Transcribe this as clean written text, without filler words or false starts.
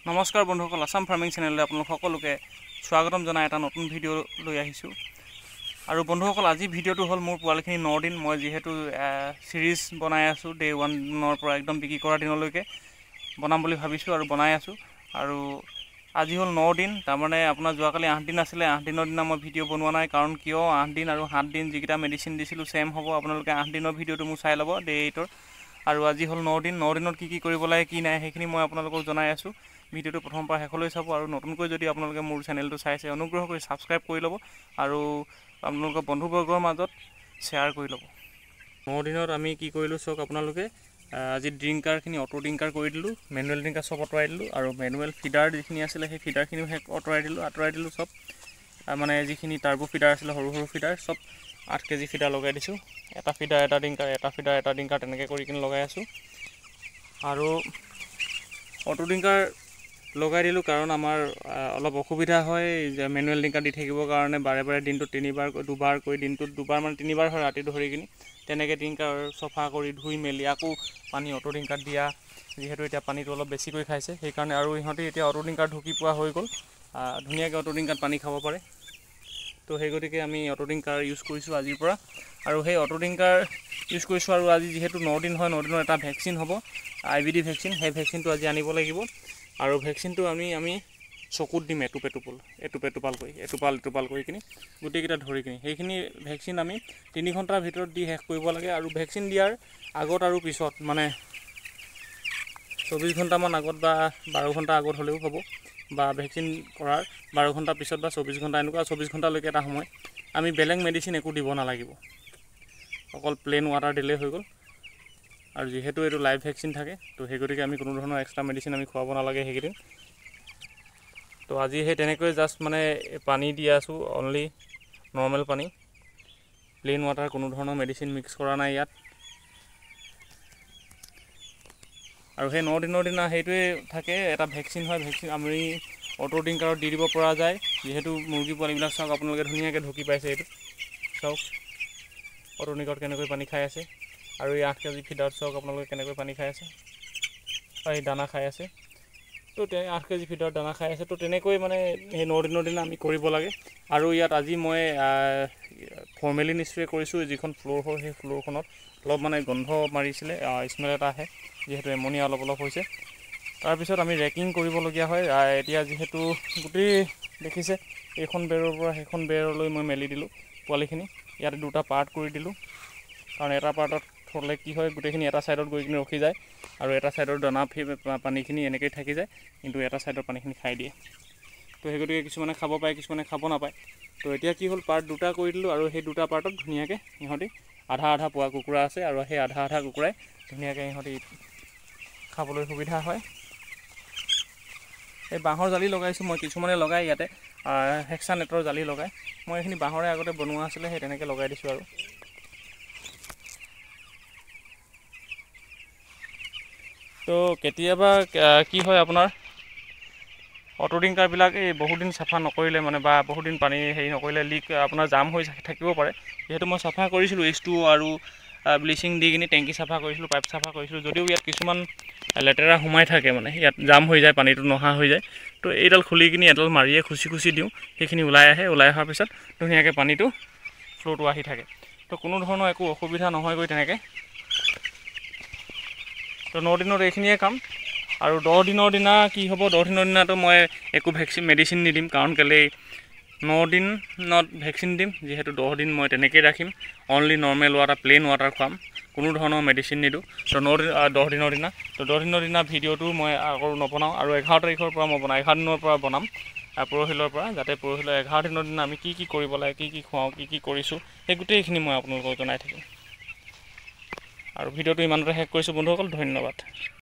নমস্কাৰ বন্ধুসকল, আসাম ফাৰ্মিং চেনেললৈ আপোনালোক সকলোকে স্বাগতম জনাই এটা নতুন ভিডিঅ' লৈ আহিছোঁ। আৰু বন্ধুসকল, আজি ভিডিঅ'টো হ'ল মোৰ পোৱালিখিনি 9 দিন। মই যিহেতু সিৰিজ বনাই আছোঁ, ডে 1ৰ পৰা একদম বিক্ৰী কৰা দিনলৈকে বনাম বুলি ভাবিছোঁ আৰু বনাই আছোঁ। আৰু আজি হ'ল 9 দিন, তাৰমানে আপোনাৰ যোৱাকালি 8 দিন আছিলে। 8 দিনৰ দিনা মই ভিডিঅ' বনোৱা নাই, কাৰণ কিয় 8 দিন আৰু 7 দিন যিকেইটা মেডিচিন দিছিলোঁ ছেম হ'ব। আপোনালোকে 8 দিনৰ ভিডিঅ'টো মোৰ চাই ল'ব, ডে 8ৰ। আৰু আজি হ'ল 9 দিন। 9 দিনত কি কৰিব লাগে কি নাই সেইখিনি মই আপোনালোকক জনাই আছোঁ। ভিডিঅ'টো প্ৰথমৰ পৰা শেষলৈ চাব। আৰু নতুনকৈ যদি আপোনালোকে মোৰ চেনেলটো চাইছে, অনুগ্ৰহ কৰি ছাবস্ক্ৰাইব কৰি ল'ব আৰু আপোনালোকৰ বন্ধুবৰ্গৰ মাজত শ্বেয়াৰ কৰি ল'ব। 9 দিনত আমি কি কৰিলোঁ চাওক আপোনালোকে। আজি ড্ৰিংকাৰখিনি অটো ড্ৰিংকাৰ কৰি দিলোঁ, মেনুৱেল ড্ৰিংকাৰ চব আঁতৰাই দিলোঁ। আৰু মেনুৱেল ফিডাৰ যিখিনি আছিলে সেই ফিডাৰখিনিও আঁতৰাই দিলোঁ চব। মানে যিখিনি টাৰ্বো ফিডাৰ আছিলে, সৰু সৰু ফিডাৰ চব 8 কেজি ফিডাৰ লগাই দিছোঁ। এটা ফিডাৰ এটা ড্ৰিংকাৰ, এটা ফিডাৰ এটা ড্ৰিংকাৰ, তেনেকৈ কৰি কিনে লগাই আছোঁ। আৰু অটো ড্ৰিংকাৰ লগাই দিলোঁ কাৰণ আমাৰ অলপ অসুবিধা হয় যে মেনুৱেল ড্ৰিংকাৰ দি থাকিবৰ কাৰণে বাৰে বাৰে দিনটোত দুবাৰ কৰি দিনটোত দুবাৰ মানে 3বাৰ হয় ৰাতি ধৰি কিনি। তেনেকৈ ড্ৰিংকাৰ চফা কৰি ধুই মেলি আকৌ পানী অটো ড্ৰিংকাৰত দিয়া, যিহেতু এতিয়া পানীটো অলপ বেছিকৈ খাইছে সেইকাৰণে। আৰু ইহঁতে এতিয়া অটো ড্ৰিংকাৰ ঢুকি পোৱা হৈ গ'ল, ধুনীয়াকৈ অটো ড্ৰিংকাৰত পানী খাব পাৰে। তো সেই গতিকে আমি অটো ড্ৰিংকাৰ ইউজ কৰিছোঁ আজিৰ পৰা। আৰু সেই অটো ড্ৰিংকাৰ ইউজ কৰিছোঁ। আৰু আজি যিহেতু 9 দিন হয়, 9 দিনৰ এটা ভেকচিন হ'ব, IVD ভেকচিন। সেই ভেকচিনটো আজি আনিব লাগিব। আৰু ভেকচিনটো আমি চকুত দিম এটোপাল কৰি কিনি গোটেইকেইটা ধৰি কিনি। সেইখিনি ভেকচিন আমি 3 ঘণ্টাৰ ভিতৰত দি শেষ কৰিব লাগে। আৰু ভেকচিন দিয়াৰ আগত আৰু পিছত মানে 24 ঘণ্টামান আগত বা 12 ঘণ্টা আগত হ'লেও হ'ব, বা ভেকচিন কৰাৰ 12 ঘণ্টা পিছত বা 24 ঘণ্টা, এনেকুৱা 24 ঘণ্টালৈকে এটা সময় আমি বেলেগ মেডিচিন একো দিব নালাগিব, অকল প্লেইন ৱাটাৰ দিলেই হৈ গ'ল। আৰু যিহেতু এইটো লাইভ ভেকচিন থাকে, তো সেই গতিকে আমি কোনো ধৰণৰ এক্সট্ৰা মেডিচিন আমি খুৱাব নালাগে সেইকেইদিন। তো আজি সেই তেনেকৈ জাষ্ট মানে পানী দি আছোঁ, অনলি নৰ্মেল পানী, প্লেইন ৱাটাৰ, কোনো ধৰণৰ মেডিচিন মিক্স কৰা নাই ইয়াত। আৰু সেই 9 দিনৰ দিনা সেইটোৱে থাকে, এটা ভেকচিন হয়। ভেকচিন আমি অটো ড্ৰিংকাৰত দি দিব পৰা যায়, যিহেতু মুৰ্গী পোৱালিবিলাক চাওক আপোনালোকে ধুনীয়াকৈ ঢুকি পাইছে। এইটো চাওক অটো ড্ৰিংকাৰত কেনেকৈ পানী খাই আছে। আৰু এই 8 কেজি ফিডাৰত চাওক আপোনালোকে কেনেকৈ পানী খাই আছে, এই দানা খাই আছে। তো 8 কেজি ফিডাৰত দানা খাই আছে। তো তেনেকৈ মানে সেই 9 দিনৰ দিনা আমি কৰিব লাগে। আৰু ইয়াত আজি মই ফৰ্মেলিন স্প্ৰে কৰিছোঁ, যিখন ফ্ল'ৰ হয় সেই ফ্ল'ৰখনত অলপ মানে গোন্ধ মাৰিছিলে, স্মেল এটা আহে, যিহেতু এমনিয়া অলপ হৈছে। তাৰপিছত আমি ৰেকিং কৰিবলগীয়া হয়। এতিয়া যিহেতু গোটেই দেখিছে এইখন বেৰৰ পৰা সেইখন বেৰলৈ মই মেলি দিলোঁ পোৱালিখিনি। ইয়াতে 2টা পাৰ্ট কৰি দিলোঁ, কাৰণ এটা পাৰ্টত থ'লে কি হয়, গোটেইখিনি এটা ছাইডত গৈ কিনে ৰখি যায় আৰু এটা ছাইডৰ দানা পানীখিনি এনেকৈ থাকি যায়, কিন্তু এটা ছাইডৰ পানীখিনি খাই দিয়ে। তো সেই গতিকে কিছুমানে খাব পায়, কিছুমানে খাব নাপায়। তো এতিয়া কি হ'ল, পাৰ্ট 2টা কৰি দিলোঁ। আৰু সেই 2টা পাৰ্টত ধুনীয়াকৈ ইহঁতি আধা পোৱা কুকুৰা আছে, আৰু সেই আধা কুকুৰাই ধুনীয়াকৈ ইহঁতি খাবলৈ সুবিধা হয়। এই বাঁহৰ জালি লগাইছোঁ মই, কিছুমানে লগাই ইয়াতে হেক্সা নেটৰ জালি লগাই। মই এইখিনি বাঁহৰে আগতে বনোৱা আছিলে, সেই তেনেকৈ লগাই দিছোঁ। আৰু তো কেতিয়াবা কি হয় আপোনাৰ অটো ড্ৰিংকাৰবিলাক এই বহুদিন চাফা নকৰিলে মানে, বা বহুদিন পানী হেৰি নকৰিলে লিক আপোনাৰ জাম হৈ থাকিব পাৰে। যিহেতু মই চাফা কৰিছিলোঁ H2 আৰু ব্লিচিং দি কিনি টেংকি চাফা কৰিছিলোঁ, পাইপ চাফা কৰিছিলোঁ, যদিও ইয়াত কিছুমান লেতেৰা সোমাই থাকে, মানে ইয়াত জাম হৈ যায়, পানীটো নহা হৈ যায়। তো এইডাল খুলি কিনি এডাল মাৰিয়ে খুচি দিওঁ, সেইখিনি ওলাই আহে। ওলাই অহাৰ পিছত ধুনীয়াকৈ পানীটো ফ্ল'টো আহি থাকে। তো কোনো ধৰণৰ একো অসুবিধা নহয়গৈ তেনেকৈ। তো 9 দিনত এইখিনিয়ে কাম। আৰু 10 দিনৰ দিনা কি হ'ব, 10 দিনৰ দিনাতো মই একো মেডিচিন নিদিম, কাৰণ কেলৈ 9 দিনত ভেকচিন দিম, যিহেতু 10 দিন মই তেনেকৈয়ে ৰাখিম। Only normal water, plain water খুৱাম, কোনো ধৰণৰ মেডিচিন নিদিওঁ। তো 10 দিনৰ দিনা, তো 10 দিনৰ দিনা ভিডিঅ'টো মই আকৌ নবনাওঁ। আৰু 11 তাৰিখৰ পৰা মই 11 দিনৰ পৰা বনাম, পৰহিলৰ পৰা, যাতে পৰহিলৈ 11 দিনৰ দিনা আমি কি কৰিব লাগে, কি খুৱাওঁ, কি কৰিছোঁ, সেই গোটেইখিনি মই আপোনালোকক জনাই থাকিম। আৰু ভিডিঅ'টো ইমানতে শেষ কৰিছোঁ বন্ধুসকল, ধন্যবাদ।